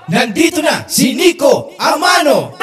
Nandito na si Nico Amano.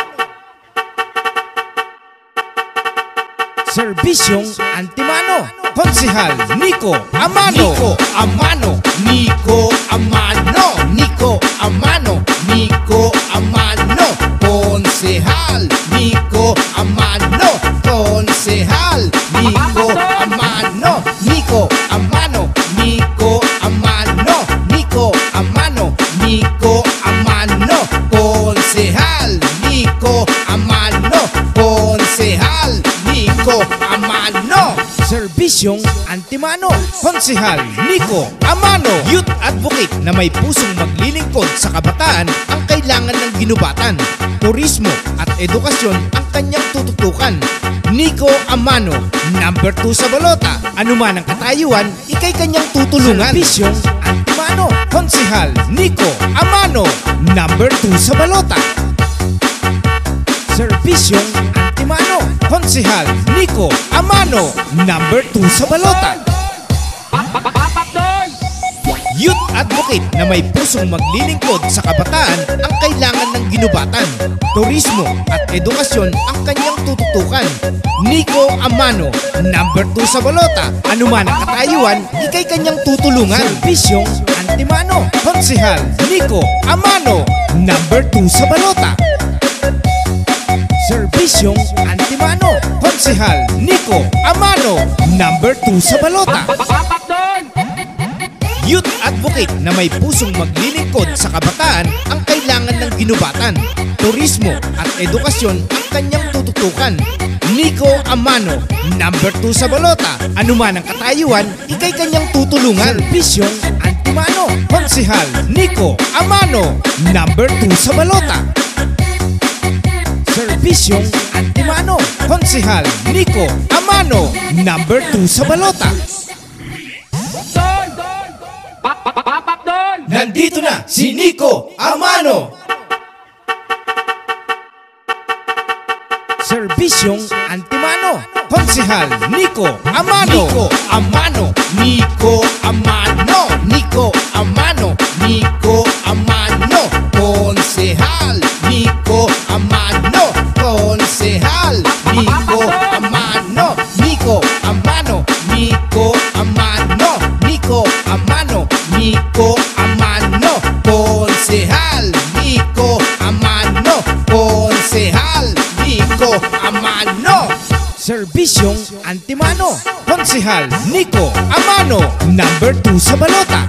Serbisyong Antimano, Konsehal Nico Amano. Nico Amano, Nico Amano, Nico Amano, Nico Amano, Konsehal Nico Amano, Konsehal Nico Amano, Nico Amano, Nico Amano, Nico Amano, Nico Amano, Konsehal Nico Amano, Konsehal Nico Amano. Serbisyong Antimano, Konsehal Nico Amano. Youth Advocate na may pusong maglilingkod sa kabataan ang kailangan ng ginubatan. Turismo at edukasyon ang kanyang tututukan. Nico Amano, number 2 sa balota. Anuman ang katayuan, ikay kanyang tutulungan. Serbisyong Antimano, Konsehal Nico Amano, number 2 sa balota. Serbisyong Antimano, Konsehal Nico Amano, number 2 sa balota. Youth Advocate na may pusong maglilingkod sa kabataan ang kailangan ng ginubatan. Turismo at edukasyon ang kanyang tututukan. Nico Amano, number 2 sa balota. Anuman ang katayuan, ikay kanyang tutulungan. Serbisyong Antimano, Konsehal Nico Amano, number 2 sa balota. Serbisyong Antimano, Konsehal Nico Amano, number 2 sa balota. Youth Advocate na may pusong maglilingkod sa kabataan ang kailangan ng ginubatan. Turismo at edukasyon ang kanyang tututukan. Nico Amano, number 2 sa balota. Anuman ang katayuan, ikay kanyang tutulungan. Serbisyong Antimano, Konsehal Nico Amano, number 2 sa balota. Serbisyong Antimano, Konsehal Nico Amano, number 2 sa balota. Nandito na si Nico Amano. Serbisyong Antimano, Konsehal Nico Amano. Nico Amano, Nico Amano, Nico Amano, Nico Amano, Konsehal Nico Amano, Konsehal Nico Amano, Nico Amano, Nico Amano, Nico Amano, Nico Amano, Konsehal Nico Amano, Konsehal Nico Amano. Serbisyong Antimano, Konsehal Nico Amano, number 2 sa balota.